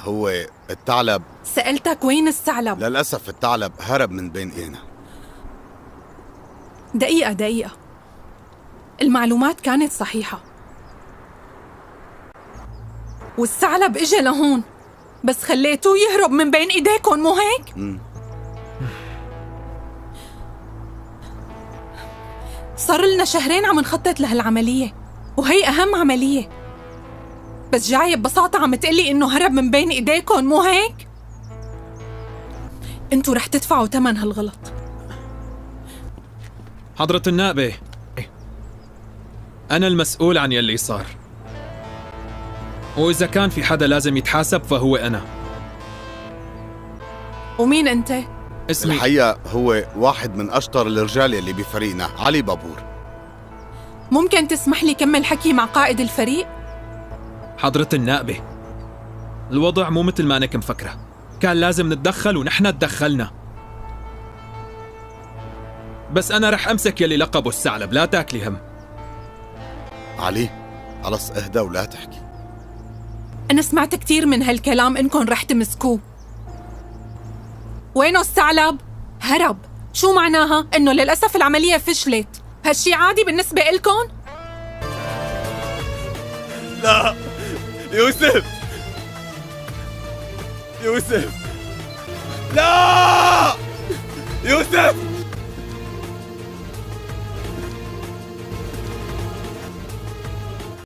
هو الثعلب. سألتك وين الثعلب؟ للأسف الثعلب هرب من بين ايدينا. دقيقة، المعلومات كانت صحيحة، والثعلب اجا لهون بس خليتوه يهرب من بين ايديكم، مو هيك؟ صار لنا شهرين عم نخطط لهالعملية، وهي أهم عملية، بس جاي ببساطة عم تقلي إنه هرب من بين إيديكم، مو هيك؟ انتوا رح تدفعوا ثمن هالغلط. حضرة النائبة، أنا المسؤول عن يلي صار، وإذا كان في حدا لازم يتحاسب فهو أنا. ومين أنت؟ اسمي الحقيقة هو واحد من أشطر الرجال اللي بفريقنا، علي بابور. ممكن تسمح لي كمل حكي مع قائد الفريق؟ حضرة النائبة، الوضع مو مثل ما أنك مفكرة، كان لازم نتدخل ونحن تدخلنا. بس أنا رح أمسك يلي لقبه الثعلب، لا تاكلي هم. علي خلص اهدى ولا تحكي. أنا سمعت كتير من هالكلام إنكم رح تمسكوه. وينه الثعلب؟ هرب. شو معناها؟ إنه للأسف العملية فشلت. هالشي عادي بالنسبة إلكن؟ لا يوسف، يوسف، لا يوسف.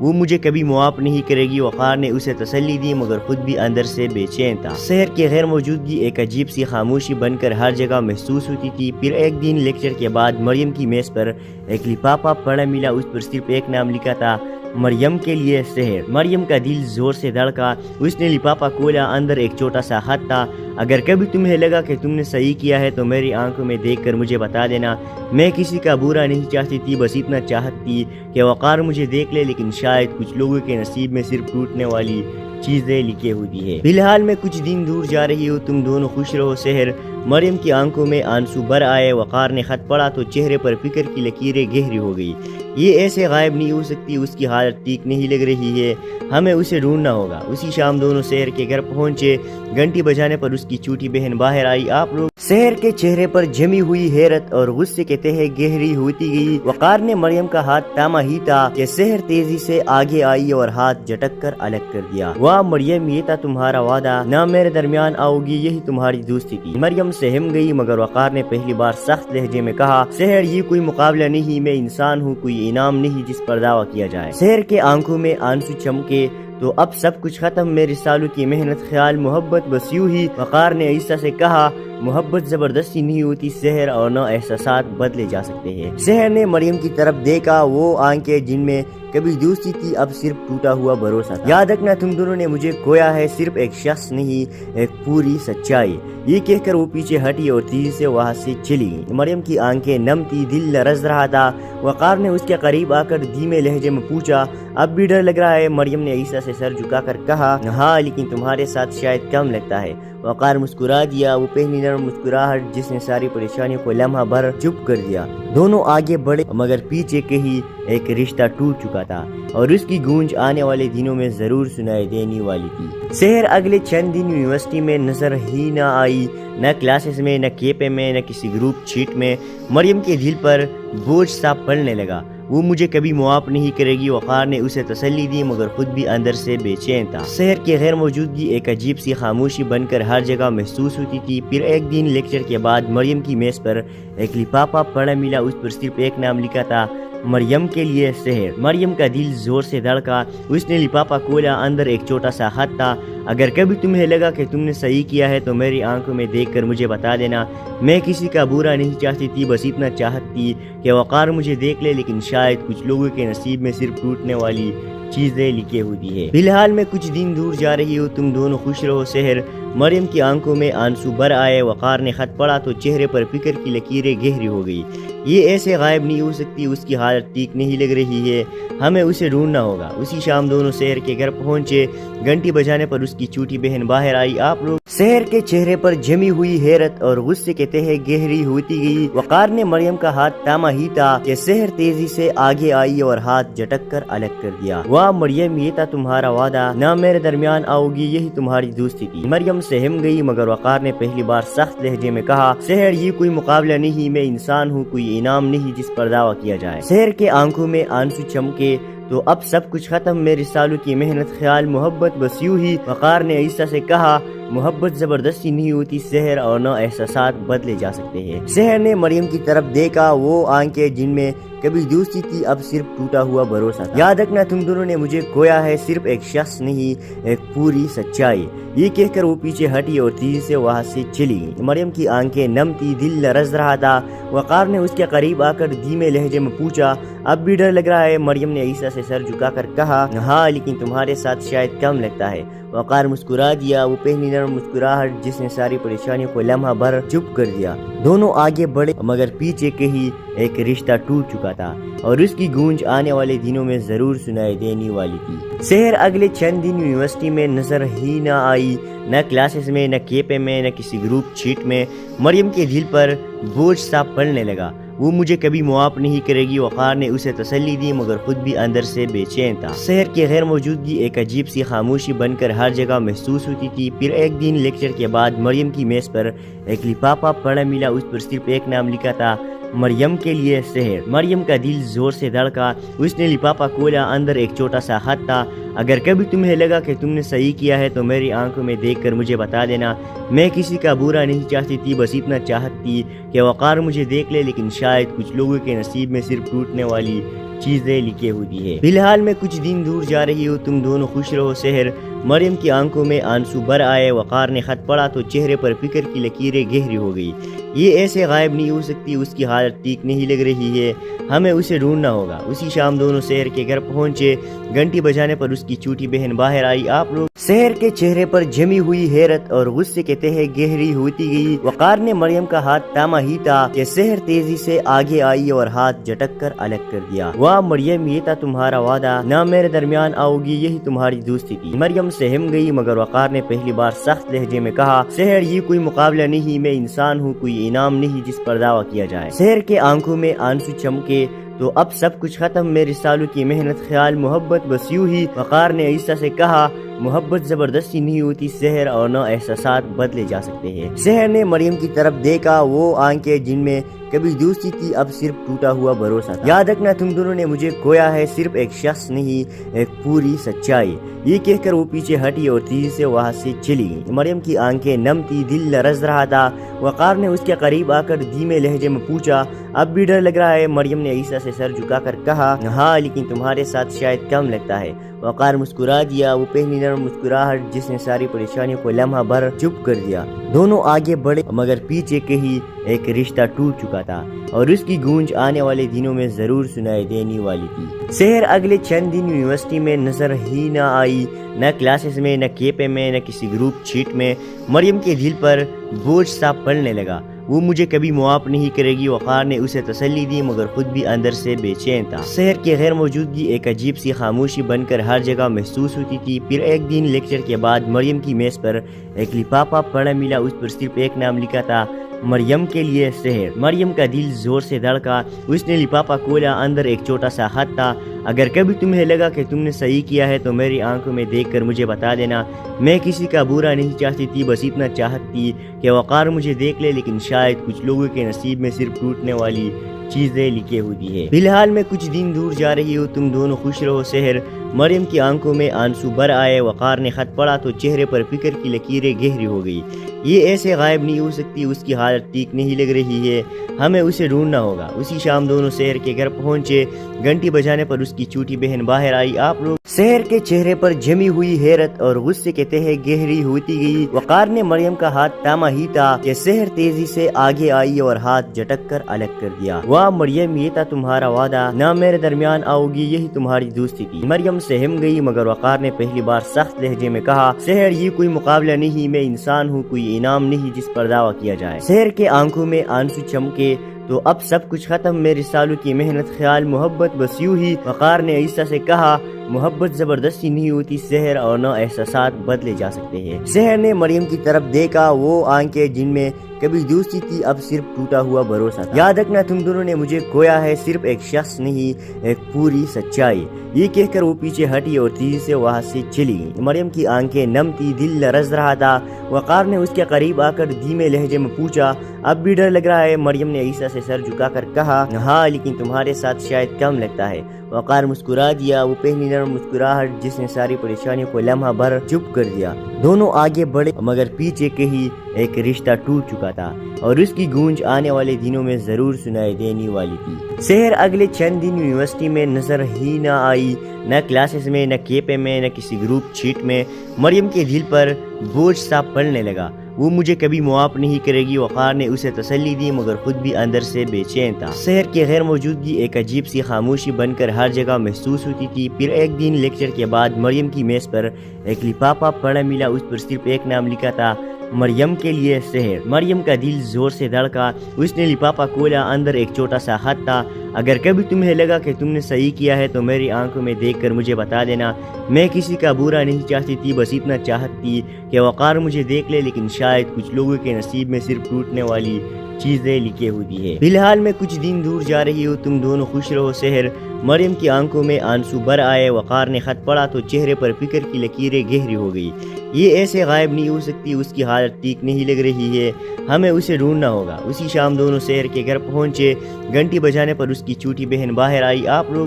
وہ مجھے کبھی معاف نہیں کرے گی۔ وقار نے اسے تسلی دی مگر خود بھی اندر سے بے چین تھا۔ سحر کی غیر موجودگی ایک عجیب سی خاموشی بن کر ہر جگہ محسوس ہوتی تھی۔ پھر ایک دن لیکچر کے بعد مریم کی میز پر ایک لفافہ پڑا ملا، اس پر صرف ایک نام لکھا تھا، مریم کے لیے سحر۔ مریم کا دل زور سے دھڑکا، اس نے لفافہ کھولا، اندر ایک چھوٹا سا خط تھا، اگر کبھی تمہیں لگا کہ تم نے صحیح کیا ہے تو میری آنکھوں میں دیکھ کر مجھے بتا دینا۔ میں کسی کا برا نہیں چاہتی تھی، بس اتنا چاہتی کہ وقار مجھے دیکھ لے، لیکن شاید کچھ لوگوں کے نصیب میں صرف ٹوٹنے والی چیزیں لکھی ہوتی ہے۔ فی الحال میں کچھ دن دور جا رہی ہوں، تم دونوں خوش رہو سحر۔ مریم کی آنکھوں میں آنسو بھر آئے۔ وقار نے خط پڑھا تو چہرے پر فکر کی لکیریں گہری ہو گئی۔ یہ ایسے غائب نہیں ہو سکتی، اس کی حالت ٹھیک نہیں لگ رہی ہے، ہمیں اسے ڈھونڈنا ہوگا۔ اسی شام دونوں سحر کے گھر پہنچے، گھنٹی بجانے پر اس کی چھوٹی بہن باہر آئی۔ آپ لوگ سحر کے چہرے پر جمی ہوئی حیرت اور غصے کے تہہ گہری ہوتی گئی۔ وقار نے مریم کا ہاتھ تھاما ہی تھا کہ سحر تیزی سے آگے آئی اور ہاتھ جھٹک کر الگ کر دیا۔ واہ مریم، یہ تھا تمہارا وعدہ، نہ میرے درمیان آؤ گی، یہی تمہاری دوستی تھی۔ مریم سہم گئی مگر وقار نے پہلی بار سخت لہجے میں کہا، سحر یہ کوئی مقابلہ نہیں، میں انسان ہوں، کوئی انعام نہیں جس پر دعویٰ کیا جائے۔ سحر کے آنکھوں میں آنسو چمکے، تو اب سب کچھ ختم، میرے سالوں کی محنت، خیال، محبت، بس یوں ہی۔ وقار نے عیسیٰ سے کہا، محبت زبردستی نہیں ہوتی سحر، اور نہ احساسات بدلے جا سکتے ہیں۔ سحر نے مریم کی طرف دیکھا، وہ آنکھیں جن میں کبھی دوستی تھی اب صرف ٹوٹا ہوا بھروسہ تھا۔ یاد رکھنا تم دونوں نے مجھے کھویا ہے، صرف ایک شخص نہیں، ایک پوری سچائی۔ یہ کہہ کر وہ پیچھے ہٹی اور تیزی سے وہاں سے چلی گئی۔ مریم کی آنکھیں نم تھی، دل لرز رہا تھا۔ وقار نے اس کے قریب آ کر دھیمے لہجے میں پوچھا، اب بھی ڈر لگ رہا ہے؟ مریم نے عیسیٰ سے سر جھکا کر کہا، ہاں لیکن تمہارے ساتھ شاید کم لگتا ہے۔ وقار مسکرا دیا، وہ پہلی نرم مسکراہٹ جس نے ساری پریشانیوں کو لمحہ بھر چپ کر دیا۔ دونوں آگے بڑھے مگر پیچھے کہیں ایک رشتہ ٹوٹ چکا تھا اور اس کی گونج آنے والے دنوں میں ضرور سنائی دینے والی تھی۔ سحر اگلے چند دن یونیورسٹی میں نظر ہی نہ آئی، نہ کلاسز میں، نہ کیپے میں، نہ کسی گروپ چیٹ میں۔ مریم کے دل پر بوجھ سا پڑنے لگا، وہ مجھے کبھی معاف نہیں کرے گی۔ وقار نے اسے تسلی دی مگر خود بھی اندر سے بے چین تھا۔ سحر کی غیر موجودگی ایک عجیب سی خاموشی بن کر ہر جگہ محسوس ہوتی تھی۔ پھر ایک دن لیکچر کے بعد مریم کی میز پر ایک لفافہ پڑا ملا، اس پر صرف ایک نام لکھا تھا، مریم کے لیے سحر۔ مریم کا دل زور سے دھڑکا، اس نے لفافہ کھولا، اندر ایک چھوٹا سا خط تھا، اگر کبھی تمہیں لگا کہ تم نے صحیح کیا ہے تو میری آنکھوں میں دیکھ کر مجھے بتا دینا۔ میں کسی کا برا نہیں چاہتی تھی، بس اتنا چاہتی کہ وقار مجھے دیکھ لے، لیکن شاید کچھ لوگوں کے نصیب میں صرف ٹوٹنے والی چیزیں لکھی ہوتی ہے۔ فی الحال میں کچھ دن دور جا رہی ہوں، تم دونوں خوش رہو سحر۔ مریم کی آنکھوں میں آنسو بھر آئے۔ وقار نے خط پڑھا تو چہرے پر فکر کی لکیریں گہری ہو گئی۔ یہ ایسے غائب نہیں ہو سکتی، اس کی حالت ٹھیک نہیں لگ رہی ہے، ہمیں اسے ڈھونڈنا ہوگا۔ اسی شام دونوں سحر کے گھر پہنچے، گھنٹی بجانے پر اس کی چھوٹی بہن باہر آئی۔ آپ لوگ سحر کے چہرے پر جمی ہوئی حیرت اور غصے کے تہہ گہری ہوتی گئی۔ وقار نے مریم کا ہاتھ تھاما ہی تھا کہ سحر تیزی سے آگے آئی اور ہاتھ جھٹک کر الگ کر دیا۔ واہ مریم، یہ تھا تمہارا وعدہ، نہ میرے درمیان آؤ گی، یہی تمہاری دوستی تھی۔ مریم سہم گئی مگر وقار نے پہلی بار سخت لہجے میں کہا، سحر یہ کوئی مقابلہ نہیں، میں انسان ہوں، کوئی انعام نہیں جس پر دعویٰ کیا جائے۔ سحر کے آنکھوں میں آنسو چمکے، تو اب سب کچھ ختم، میرے سالوں کی محنت، خیال، محبت، بس یوں ہی۔ وقار نے عیسیٰ سے کہا، محبت زبردستی نہیں ہوتی سحر، اور نہ احساسات بدلے جا سکتے ہیں۔ سحر نے مریم کی طرف دیکھا، وہ آنکھیں جن میں کبھی دوستی تھی اب صرف ٹوٹا ہوا بھروسہ تھا۔ یاد رکھنا تم دونوں نے مجھے کھویا ہے، صرف ایک شخص نہیں، ایک پوری سچائی۔ یہ کہہ کر وہ پیچھے ہٹی اور تیزی سے وہاں سے چلی گئی۔ مریم کی آنکھیں نم تھی، دل لرز رہا تھا۔ وقار نے اس کے قریب آ کر دھیمے لہجے میں پوچھا، اب بھی ڈر لگ رہا ہے؟ مریم نے عیسیٰ سے سر جھکا کر کہا، ہاں لیکن تمہارے ساتھ شاید کم لگتا ہے۔ وقار مسکرا دیا، وہ پہلی نرم مسکراہٹ جس نے ساری پریشانیوں کو لمحہ بھر چپ کر دیا۔ دونوں آگے بڑھے مگر پیچھے کہیں ایک رشتہ ٹوٹ چکا تھا اور اس کی گونج آنے والے دنوں میں ضرور سنائی دینے والی تھی۔ سحر اگلے چند دن یونیورسٹی میں نظر ہی نہ آئی، نہ کلاسز میں، نہ کیپے میں، نہ کسی گروپ چیٹ میں۔ مریم کے دل پر بوجھ سا پڑنے لگا، وہ مجھے کبھی معاف نہیں کرے گی۔ وقار نے اسے تسلی دی مگر خود بھی اندر سے بے چین تھا۔ سحر کی غیر موجودگی ایک عجیب سی خاموشی بن کر ہر جگہ محسوس ہوتی تھی۔ پھر ایک دن لیکچر کے بعد مریم کی میز پر ایک لفافہ پڑا ملا، اس پر صرف ایک نام لکھا تھا، مریم کے لیے سحر۔ مریم کا دل زور سے دھڑکا، اس نے لفافہ کھولا، اندر ایک چھوٹا سا خط تھا، اگر کبھی تمہیں لگا کہ تم نے صحیح کیا ہے تو میری آنکھوں میں دیکھ کر مجھے بتا دینا. میں کسی کا برا نہیں چاہتی تھی, بس اتنا چاہتی کہ وقار مجھے دیکھ لے, لیکن شاید کچھ لوگوں کے نصیب میں صرف ٹوٹنے والی چیزیں لکھی ہوتی ہے. فی الحال میں کچھ دن دور جا رہی ہوں, تم دونوں خوش رہو. سحر. مریم کی آنکھوں میں آنسو بھر آئے. وقار نے خط پڑھا تو چہرے پر فکر کی لکیریں گہری ہو گئی. یہ ایسے غائب نہیں ہو سکتی, اس کی حالت ٹھیک نہیں لگ رہی ہے, ہمیں اسے ڈھونڈنا ہوگا. اسی شام دونوں سحر کے گھر پہنچے. گھنٹی بجانے پر اس کی چھوٹی بہن باہر آئی. آپ لوگ. سحر کے چہرے پر جمی ہوئی حیرت اور غصے کے تہے گہری ہوتی گئی. وقار نے مریم کا ہاتھ تھاما ہی تھا کہ سحر تیزی سے آگے آئی اور ہاتھ جھٹک کر الگ کر دیا. واہ مریم, یہ تھا تمہارا وعدہ, نہ میرے درمیان آؤ گی, یہی تمہاری دوستی تھی. مریم سہم گئی, مگر وقار نے پہلی بار سخت لہجے میں کہا, سحر یہ کوئی مقابلہ نہیں, میں انسان ہوں, کوئی انعام نہیں جس پر دعویٰ کیا جائے. سحر کے آنکھوں میں آنسو چمکے. تو اب سب کچھ ختم, میرے سالوں کی محنت, خیال, محبت, بس یوں ہی. وقار نے عیسیٰ سے کہا, محبت زبردستی نہیں ہوتی سحر, اور نہ احساسات بدلے جا سکتے ہیں. سحر نے مریم کی طرف دیکھا, وہ آنکھیں جن میں کبھی دوستی تھی اب صرف ٹوٹا ہوا بھروسہ تھا. یاد رکھنا تم دونوں نے مجھے کھویا ہے, صرف ایک شخص نہیں, ایک پوری سچائی. یہ کہہ کر وہ پیچھے ہٹی اور تیزی سے وہاں سے چلی گئی. مریم کی آنکھیں نم تھی, دل لرز رہا تھا. وقار نے اس کے قریب آ کر دھیمے لہجے میں پوچھا, اب بھی ڈر لگ رہا ہے؟ مریم نے عیسیٰ سے سر جھکا کر کہا, ہاں, لیکن تمہارے ساتھ شاید کم لگتا ہے. وقار مسکرا دیا, وہ پہلی نرم مسکراہٹ جس نے ساری پریشانیوں کو لمحہ بھر چپ کر دیا. دونوں آگے بڑھے, مگر پیچھے کہیں ایک رشتہ ٹوٹ چکا تھا, اور اس کی گونج آنے والے دنوں میں ضرور سنائی دینے والی تھی. سحر اگلے چند دن یونیورسٹی میں نظر ہی نہ آئی, نہ کلاسز میں, نہ کیپے میں, نہ کسی گروپ چیٹ میں. مریم کے دل پر بوجھ سا پڑنے لگا, وہ مجھے کبھی معاف نہیں کرے گی. وقار نے اسے تسلی دی, مگر خود بھی اندر سے بے چین تھا. سحر کی غیر موجودگی ایک عجیب سی خاموشی بن کر ہر جگہ محسوس ہوتی تھی. پھر ایک دن لیکچر کے بعد مریم کی میز پر ایک لفافہ پڑا ملا. اس پر صرف ایک نام لکھا تھا, مریم کے لیے سحر. مریم کا دل زور سے دھڑکا. اس نے لفافہ کھولا, اندر ایک چھوٹا سا خط تھا. اگر کبھی تمہیں لگا کہ تم نے صحیح کیا ہے تو میری آنکھوں میں دیکھ کر مجھے بتا دینا. میں کسی کا برا نہیں چاہتی تھی, بس اتنا چاہتی کہ وقار مجھے دیکھ لے, لیکن شاید کچھ لوگوں کے نصیب میں صرف ٹوٹنے والی چیزیں لکھی ہوتی ہے. فی الحال میں کچھ دن دور جا رہی ہوں, تم دونوں خوش رہو. سحر. مریم کی آنکھوں میں آنسو بھر آئے. وقار نے خط پڑھا تو چہرے پر فکر کی لکیریں گہری ہو گئی. یہ ایسے غائب نہیں ہو سکتی, اس کی حالت ٹھیک نہیں لگ رہی ہے, ہمیں اسے ڈھونڈنا ہوگا. اسی شام دونوں سحر کے گھر پہنچے. گھنٹی بجانے پر اس کی چھوٹی بہن باہر آئی. آپ لوگ. سحر کے چہرے پر جمی ہوئی حیرت اور غصے کے تہے گہری ہوتی گئی. وقار نے مریم کا ہاتھ تھاما ہی تھا کہ سحر تیزی سے آگے آئی اور ہاتھ جھٹک کر الگ کر دیا. واہ مریم, یہ تھا تمہارا وعدہ, نہ میرے درمیان آؤ گی, یہی تمہاری دوستی تھی. مریم سہم گئی, مگر وقار نے پہلی بار سخت لہجے میں کہا, سحر یہ کوئی مقابلہ نہیں, میں انسان ہوں, کوئی انعام نہیں جس پر دعویٰ کیا جائے. سحر کے آنکھوں میں آنسو چمکے. تو اب سب کچھ ختم, میرے سالوں کی محنت, خیال, محبت, بس یوں ہی. وقار نے عیسیٰ سے کہا, محبت زبردستی نہیں ہوتی سحر, اور نہ احساسات بدلے جا سکتے ہیں. سحر نے مریم کی طرف دیکھا, وہ آنکھیں جن میں کبھی دوستی تھی اب صرف ٹوٹا ہوا بھروسہ تھا. یاد رکھنا تم دونوں نے مجھے کھویا ہے, صرف ایک شخص نہیں, ایک پوری سچائی. یہ کہہ کر وہ پیچھے ہٹی اور تیزی سے وہاں سے چلی گئی. مریم کی آنکھیں نم تھی, دل لرز رہا تھا. وقار نے اس کے قریب آ کر دھیمے لہجے میں پوچھا, اب بھی ڈر لگ رہا ہے؟ مریم نے عیسیٰ سے سر جھکا کر کہا, ہاں, لیکن تمہارے ساتھ شاید کم لگتا ہے. وقار مسکرا دیا, وہ پہلی نرم مسکراہٹ جس نے ساری پریشانیوں کو لمحہ بھر چپ کر دیا. دونوں آگے بڑھے, مگر پیچھے کہیں ایک رشتہ ٹوٹ چکا تھا, اور اس کی گونج آنے والے دنوں میں ضرور سنائی دینے والی تھی. سحر اگلے چند دن یونیورسٹی میں نظر ہی نہ آئی, نہ کلاسز میں, نہ کیپے میں, نہ کسی گروپ چیٹ میں. مریم کے دل پر بوجھ سا پڑنے لگا, وہ مجھے کبھی معاف نہیں کرے گی. وقار نے اسے تسلی دی, مگر خود بھی اندر سے بے چین تھا. سحر کی غیر موجودگی ایک عجیب سی خاموشی بن کر ہر جگہ محسوس ہوتی تھی. پھر ایک دن لیکچر کے بعد مریم کی میز پر ایک لفافہ پڑا ملا. اس پر صرف ایک نام لکھا تھا, مریم کے لیے سحر. مریم کا دل زور سے دھڑکا. اس نے لفافہ کھولا, اندر ایک چھوٹا سا خط تھا. اگر کبھی تمہیں لگا کہ تم نے صحیح کیا ہے تو میری آنکھوں میں دیکھ کر مجھے بتا دینا. میں کسی کا برا نہیں چاہتی تھی, بس اتنا چاہتی کہ وقار مجھے دیکھ لے, لیکن شاید کچھ لوگوں کے نصیب میں صرف ٹوٹنے والی چیزیں لکھی ہوتی ہے. فی الحال میں کچھ دن دور جا رہی ہوں, تم دونوں خوش رہو. سحر. مریم کی آنکھوں میں آنسو بھر آئے. وقار نے خط پڑھا تو چہرے پر فکر کی لکیریں گہری ہو گئی. یہ ایسے غائب نہیں ہو سکتی, اس کی حالت ٹھیک نہیں لگ رہی ہے, ہمیں اسے ڈھونڈنا ہوگا. اسی شام دونوں سحر کے گھر پہنچے. گھنٹی بجانے پر اس کی چھوٹی بہن باہر آئی. آپ لوگ.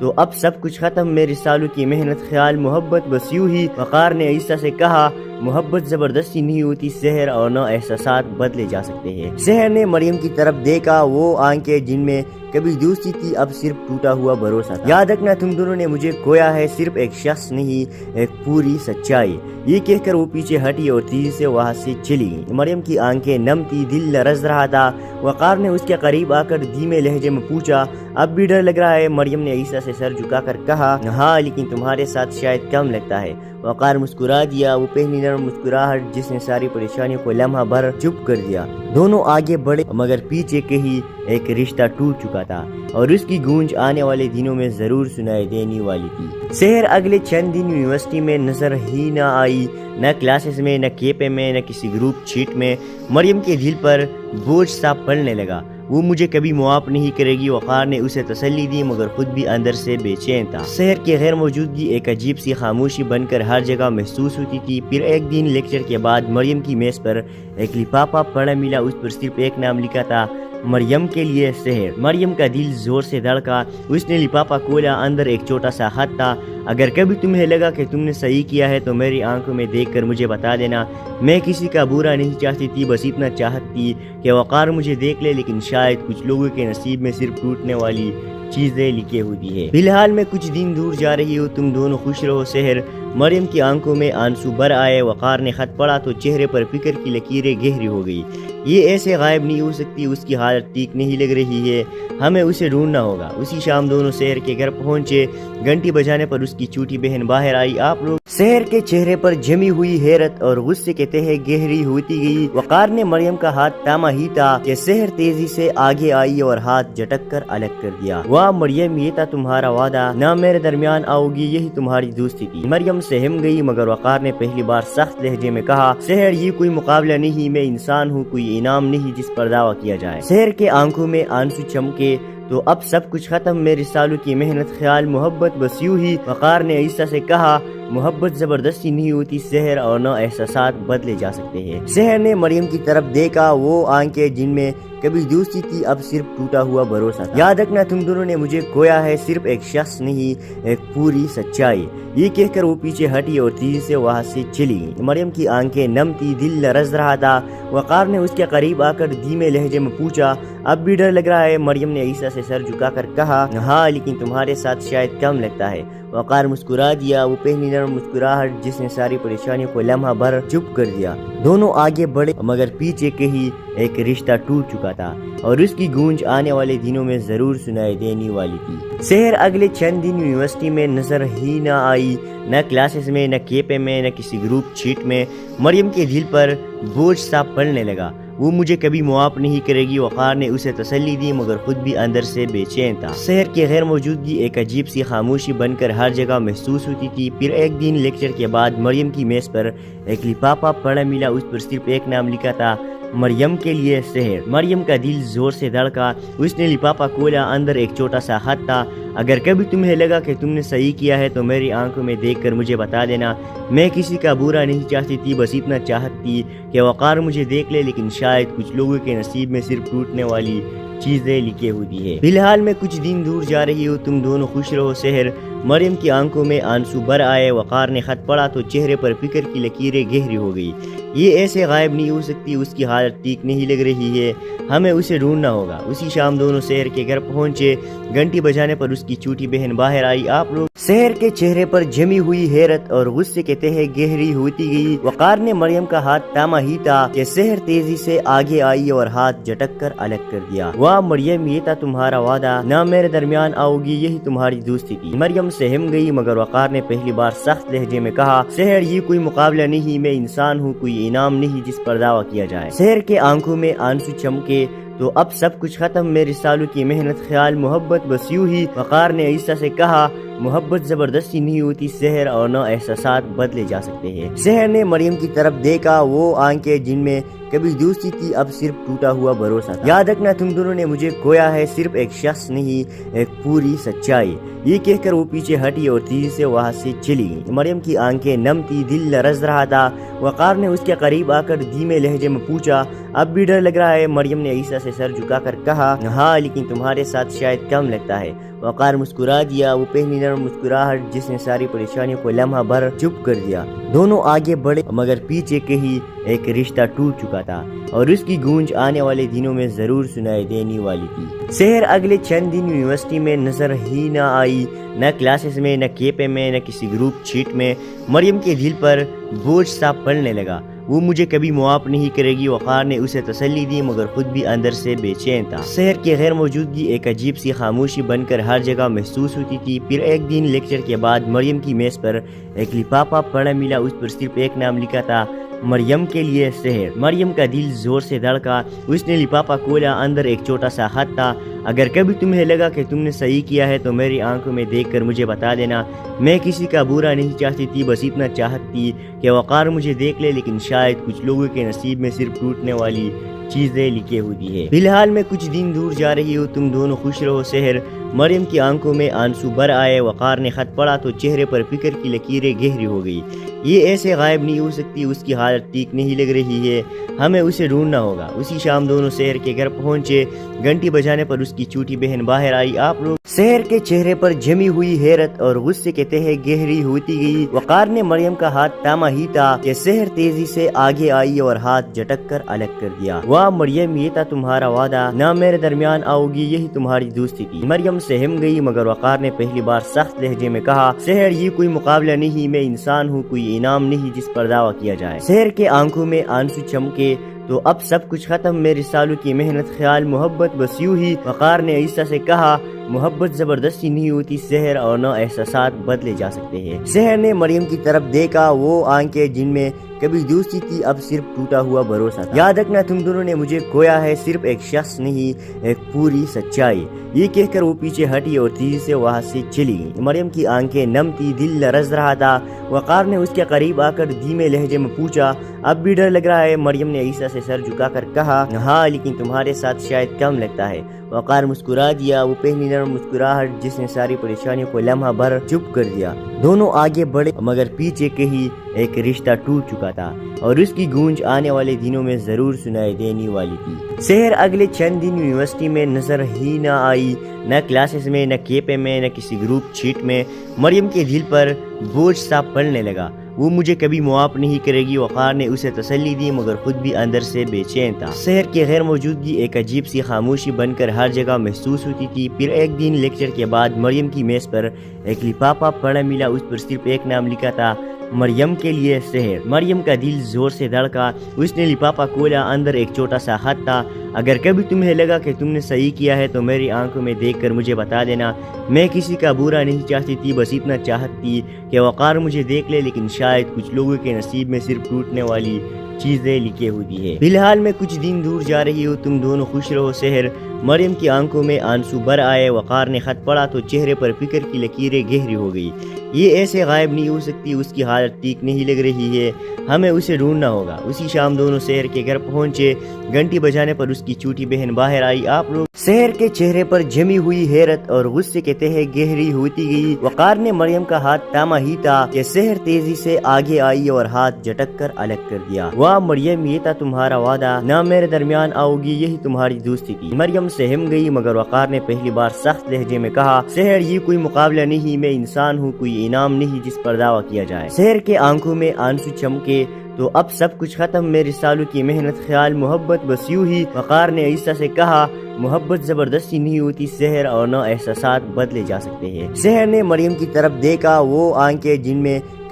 تو اب سب کچھ ختم، میرے سالوں کی محنت، خیال، محبت بس یوں ہی۔ وقار نے عیسیٰ سے کہا محبت زبردستی نہیں ہوتی سحر، اور نہ احساسات بدلے جا سکتے ہیں۔ سحر نے مریم کی طرف دیکھا، وہ آنکھیں جن میں کبھی دوستی تھی اب صرف ٹوٹا ہوا بھروسہ تھا۔ یاد رکھنا تم دونوں نے مجھے کھویا ہے، صرف ایک شخص نہیں، ایک پوری سچائی۔ یہ کہہ کر وہ پیچھے ہٹی اور تیزی سے وہاں سے چلی گئی۔ مریم کی آنکھیں نم تھی، دل لرز رہا تھا۔ وقار نے اس کے قریب آ کر دھیمے لہجے میں پوچھا اب بھی ڈر لگ رہا ہے؟ مریم نے عیسیٰ سے سر جھکا کر کہا ہاں، لیکن تمہارے ساتھ شاید کم لگتا ہے۔ وقار مسکرا دیا، وہ پہلی نرم مسکراہٹ جس نے ساری پریشانیوں کو لمحہ بھر چپ کر دیا۔ دونوں آگے بڑھے مگر پیچھے کہیں ایک رشتہ ٹوٹ چکا تھا اور اس کی گونج آنے والے دنوں میں ضرور سنائی دینے والی تھی۔ سحر اگلے چند دن یونیورسٹی میں نظر ہی نہ آئی، نہ کلاسز میں، نہ کیپے میں، نہ کسی گروپ چیٹ میں۔ مریم کے دل پر بوجھ سا پڑنے لگا، وہ مجھے کبھی معاف نہیں کرے گی۔ وقار نے اسے تسلی دی مگر خود بھی اندر سے بے چین تھا۔ سحر کی غیر موجودگی ایک عجیب سی خاموشی بن کر ہر جگہ محسوس ہوتی تھی۔ پھر ایک دن لیکچر کے بعد مریم کی میز پر ایک لفافہ پڑا ملا، اس پر صرف ایک نام لکھا تھا، مریم کے لیے سحر۔ مریم کا دل زور سے دھڑکا، اس نے لفافہ کھولا، اندر ایک چھوٹا سا خط تھا، اگر کبھی تمہیں لگا کہ تم نے صحیح کیا ہے تو میری آنکھوں میں دیکھ کر مجھے بتا دینا۔ میں کسی کا برا نہیں چاہتی تھی، بس اتنا چاہتی کہ وقار مجھے دیکھ لے، لیکن شاید کچھ لوگوں کے نصیب میں صرف ٹوٹنے والی چیزیں لکھی ہوتی ہے۔ فی الحال میں کچھ دن دور جا رہی ہوں، تم دونوں خوش رہو سحر۔ مریم کی آنکھوں میں آنسو بھر آئے۔ وقار نے خط پڑھا تو چہرے پر فکر کی لکیریں گہری ہو گئی۔ یہ ایسے غائب نہیں ہو سکتی، اس کی حالت ٹھیک نہیں لگ رہی ہے، ہمیں اسے ڈھونڈنا ہوگا۔ اسی شام دونوں سحر کے گھر پہنچے، گھنٹی بجانے پر اس کی چھوٹی بہن باہر آئی۔ آپ لوگ؟ سحر کے چہرے پر جمی ہوئی حیرت اور غصے کے تہے گہری ہوتی گئی۔ وقار نے مریم کا ہاتھ تھاما ہی تھا کہ سحر تیزی سے آگے آئی اور ہاتھ جھٹک کر الگ کر دیا۔ واہ مریم، یہ تھا تمہارا وعدہ، نہ میرے درمیان آؤ گی، یہی تمہاری دوستی تھی۔ مریم سہم گئی مگر وقار نے پہلی بار سخت لہجے میں کہا سحر، یہ کوئی مقابلہ نہیں، میں انسان ہوں، کوئی انعام نہیں جس پر دعویٰ کیا جائے۔ سحر کے آنکھوں میں آنسو چمکے، تو اب سب کچھ ختم، میرے سالوں کی محنت، خیال، محبت بس یوں ہی۔ وقار نے عیسیٰ سے کہا محبت زبردستی نہیں ہوتی سحر، اور نہ احساسات بدلے جا سکتے ہیں۔ سحر نے مریم کی طرف دیکھا، وہ آنکھیں جن میں کبھی دوستی تھی اب صرف ٹوٹا ہوا بھروسہ تھا۔ یاد رکھنا تم دونوں نے مجھے کھویا ہے، صرف ایک شخص نہیں، ایک پوری سچائی۔ یہ کہہ کر وہ پیچھے ہٹی اور تیزی سے وہاں سے چلی گئی۔ مریم کی آنکھیں نم تھی، دل لرز رہا تھا۔ وقار نے اس کے قریب آ کر دھیمے لہجے میں پوچھا اب بھی ڈر لگ رہا ہے؟ مریم نے عیسیٰ سے سر جھکا کر کہا ہاں، لیکن تمہارے ساتھ شاید کم لگتا ہے۔ وقار مسکرا دیا، وہ پہلی نرم مسکراہٹ جس نے ساری پریشانیوں کو لمحہ بھر چپ کر دیا۔ دونوں آگے بڑھے مگر پیچھے کہیں ایک رشتہ ٹوٹ چکا تھا اور اس کی گونج آنے والے دنوں میں ضرور سنائی دینے والی تھی۔ سحر اگلے چند دن یونیورسٹی میں نظر ہی نہ آئی، نہ کلاسز میں، نہ کیپے میں، نہ کسی گروپ چیٹ میں۔ مریم کے دل پر بوجھ سا پڑنے لگا، وہ مجھے کبھی معاف نہیں کرے گی۔ وقار نے اسے تسلی دی مگر خود بھی اندر سے بے چین تھا۔ سحر کی غیر موجودگی ایک عجیب سی خاموشی بن کر ہر جگہ محسوس ہوتی تھی۔ پھر ایک دن لیکچر کے بعد مریم کی میز پر ایک لفافہ پڑا ملا، اس پر صرف ایک نام لکھا تھا، مریم کے لیے سحر۔ مریم کا دل زور سے دھڑکا، اس نے لفافہ کھولا، اندر ایک چھوٹا سا خط تھا، اگر کبھی تمہیں لگا کہ تم نے صحیح کیا ہے تو میری آنکھوں میں دیکھ کر مجھے بتا دینا۔ میں کسی کا برا نہیں چاہتی تھی، بس اتنا چاہتی کہ وقار مجھے دیکھ لے، لیکن شاید کچھ لوگوں کے نصیب میں صرف ٹوٹنے والی چیزیں لکھی ہوتی ہے۔ فی الحال میں کچھ دن دور جا رہی ہوں، تم دونوں خوش رہو سحر۔ مریم کی آنکھوں میں آنسو بھر آئے۔ وقار نے خط پڑھا تو چہرے پر فکر کی لکیریں گہری ہو گئی۔ یہ ایسے غائب نہیں ہو سکتی، اس کی حالت ٹھیک نہیں لگ رہی ہے، ہمیں اسے ڈھونڈنا ہوگا۔ اسی شام دونوں سحر کے گھر پہنچے، گھنٹی بجانے پر اس کی چھوٹی بہن باہر آئی۔ آپ لوگ؟ سحر کے چہرے پر جمی ہوئی حیرت اور غصے کے تہے گہری ہوتی گئی۔ وقار نے مریم کا ہاتھ تھاما ہی تھا کہ سحر تیزی سے آگے آئی اور ہاتھ جھٹک کر الگ کر دیا۔ واہ مریم، یہ تھا تمہارا وعدہ، نہ میرے درمیان آؤ گی، یہی تمہاری دوستی تھی۔ مریم سہم گئی مگر وقار نے پہلی بار سخت لہجے میں کہا سحر، یہ کوئی مقابلہ نہیں، میں انسان ہوں، کوئی انعام نہیں جس پر دعویٰ کیا جائے۔ سحر کے آنکھوں میں آنسو چمکے، تو اب سب کچھ ختم، میرے سالوں کی محنت، خیال، محبت بس یوں ہی۔ وقار نے عیسیٰ سے کہا محبت زبردستی نہیں ہوتی سحر اور نہ احساسات بدلے جا سکتے ہیں۔ سحر نے مریم کی طرف دیکھا، وہ آنکھیں جن میں کبھی دوستی تھی اب صرف ٹوٹا ہوا بھروسہ تھا۔ یاد رکھنا تم دونوں نے مجھے کھویا ہے، صرف ایک شخص نہیں ایک پوری سچائی۔ یہ کہہ کر وہ پیچھے ہٹی اور تیزی سے وہاں سے چلی گئی۔ مریم کی آنکھیں نم تھی، دل لرز رہا تھا۔ وقار نے اس کے قریب آ کر دھیمے لہجے میں پوچھا، اب بھی ڈر لگ رہا ہے؟ مریم نے عیسیٰ سے سر جھکا کر کہا، ہاں لیکن تمہارے ساتھ شاید کم لگتا ہے۔ وقار مسکرا دیا، وہ پہلی نرم مسکراہٹ جس نے ساری پریشانیوں کو لمحہ بھر چپ کر دیا۔ دونوں آگے بڑھے مگر پیچھے کے ہی ایک رشتہ ٹوٹ چکا تھا اور اس کی گونج آنے والے دنوں میں ضرور سنائی دینے والی تھی۔ سحر اگلے چند دن یونیورسٹی میں نظر ہی نہ آئی، نہ کلاسز میں، نہ کیپے میں، نہ کسی گروپ چیٹ میں۔ مریم کے دل پر بوجھ سا پڑنے لگا، وہ مجھے کبھی معاف نہیں کرے گی۔ وقار نے اسے تسلی دی مگر خود بھی اندر سے بے چین تھا۔ سحر کی غیر موجودگی ایک عجیب سی خاموشی بن کر ہر جگہ محسوس ہوتی تھی۔ پھر ایک دن لیکچر کے بعد مریم کی میز پر ایک لفافہ پڑا ملا، اس پر صرف ایک نام لکھا تھا، مریم کے لیے سحر۔ مریم کا دل زور سے دھڑکا، اس نے لفافہ کھولا، اندر ایک چھوٹا سا خط تھا، اگر کبھی تمہیں لگا کہ تم نے صحیح کیا ہے تو میری آنکھوں میں دیکھ کر مجھے بتا دینا۔ میں کسی کا برا نہیں چاہتی تھی، بس اتنا چاہتی کہ وقار مجھے دیکھ لے، لیکن شاید کچھ لوگوں کے نصیب میں صرف ٹوٹنے والی چیزیں لکھی ہوتی ہے۔ فی الحال میں کچھ دن دور جا رہی ہوں، تم دونوں خوش رہو سحر۔ مریم کی آنکھوں میں آنسو بھر آئے۔ وقار نے خط پڑھا تو چہرے پر فکر کی لکیریں گہری ہو گئی۔ یہ ایسے غائب نہیں ہو سکتی، اس کی حالت ٹھیک نہیں لگ رہی ہے، ہمیں اسے ڈھونڈنا ہوگا۔ اسی شام دونوں سحر کے گھر پہنچے، گھنٹی بجانے پر اس کی چھوٹی بہن باہر آئی۔ آپ لوگ؟ سحر کے چہرے پر جمی ہوئی حیرت اور غصے کے تہے گہری ہوتی گئی۔ وقار نے مریم کا ہاتھ تھاما ہی تھا کہ سحر تیزی سے آگے آئی اور ہاتھ جھٹک کر الگ کر دیا۔ واہ مریم، یہ تھا تمہارا وعدہ، نہ میرے درمیان آؤ گی، یہی تمہاری دوستی تھی۔ مریم سہم گئی مگر وقار نے پہلی بار سخت لہجے میں کہا، سحر یہ کوئی مقابلہ نہیں، میں انسان ہوں، کوئی انعام نہیں جس پر دعویٰ کیا جائے۔ سحر کے آنکھوں میں آنسو چمکے، تو اب سب کچھ ختم، میرے سالوں کی محنت، خیال، محبت بس یوں ہی۔ وقار نے عیسیٰ سے کہا، محبت زبردستی نہیں ہوتی سحر اور نہ احساسات بدلے جا سکتے ہیں۔ سحر نے مریم کی طرف دیکھا، وہ آنکھیں جن میں کبھی دوستی تھی اب صرف ٹوٹا ہوا بھروسہ تھا۔ یاد رکھنا تم دونوں نے مجھے کھویا ہے، صرف ایک شخص نہیں ایک پوری سچائی۔ یہ کہہ کر وہ پیچھے ہٹی اور تیزی سے وہاں سے چلی گئی۔ مریم کی آنکھیں نم تھی، دل لرز رہا تھا۔ وقار نے اس کے قریب آ کر دھیمے لہجے میں پوچھا، اب بھی ڈر لگ رہا ہے؟ مریم نے عیسیٰ سے سر جھکا کر کہا، ہاں لیکن تمہارے ساتھ شاید کم لگتا ہے۔ وقار مسکرا دیا، وہ پہلی نرم مسکراہٹ جس نے ساری پریشانیوں کو لمحہ بھر چپ کر دیا۔ دونوں آگے بڑھے مگر پیچھے کے ہی ایک رشتہ ٹوٹ چکا تھا اور اس کی گونج آنے والے دنوں میں ضرور سنائی دینے والی تھی۔ سحر اگلے چند دن یونیورسٹی میں نظر ہی نہ آئی، نہ کلاسز میں، نہ کیپے میں، نہ کسی گروپ چیٹ میں۔ مریم کے دل پر بوجھ سا پڑنے لگا، وہ مجھے کبھی معاف نہیں کرے گی۔ وقار نے اسے تسلی دی مگر خود بھی اندر سے بے چین تھا۔ سحر کی غیر موجودگی ایک عجیب سی خاموشی بن کر ہر جگہ محسوس ہوتی تھی۔ پھر ایک دن لیکچر کے بعد مریم کی میز پر ایک لفافہ پڑا ملا، اس پر صرف ایک نام لکھا تھا، مریم کے لیے سحر۔ مریم کا دل زور سے دھڑکا، اس نے لفافہ کھولا، اندر ایک چھوٹا سا خط تھا، اگر کبھی تمہیں لگا کہ تم نے صحیح کیا ہے تو میری آنکھوں میں دیکھ کر مجھے بتا دینا۔ میں کسی کا برا نہیں چاہتی تھی، بس اتنا چاہتی کہ وقار مجھے دیکھ لے، لیکن شاید کچھ لوگوں کے نصیب میں صرف ٹوٹنے والی چیزیں لکھی ہوتی ہے۔ فی الحال میں کچھ دن دور جا رہی ہوں، تم دونوں خوش رہو سحر۔ مریم کی آنکھوں میں آنسو بھر آئے۔ وقار نے خط پڑھا تو چہرے پر فکر کی لکیریں گہری ہو گئی۔ یہ ایسے غائب نہیں ہو سکتی، اس کی حالت ٹھیک نہیں لگ رہی ہے، ہمیں اسے ڈھونڈنا ہوگا۔ اسی شام دونوں سحر کے گھر پہنچے، گھنٹی بجانے پر اس کی چھوٹی بہن باہر آئی۔ آپ لوگ؟ سحر کے چہرے پر جمی ہوئی حیرت اور غصے کے تہے گہری ہوتی گئی۔ وقار نے مریم کا ہاتھ تھاما ہی تھا کہ سحر تیزی سے آگے آئی اور ہاتھ جھٹک کر الگ کر دیا۔ واہ مریم، یہ تھا تمہارا وعدہ، نہ میرے درمیان آؤ گی، یہی تمہاری دوستی تھی۔ مریم سہم گئی مگر وقار نے پہلی بار سخت لہجے میں کہا، سحر یہ کوئی مقابلہ نہیں، میں انسان ہوں، کوئی انعام نہیں جس پر دعویٰ کیا جائے۔ سحر کے آنکھوں میں آنسو چمکے، تو اب سب کچھ ختم، میرے سالوں کی محنت، خیال، محبت بس یوں ہی۔ وقار نے عیسیٰ سے کہا، محبت زبردستی نہیں ہوتی سحر اور نہ احساسات بدلے جا سکتے ہیں۔ سحر نے مریم کی طرف دیکھا، وہ آنکھیں جن میں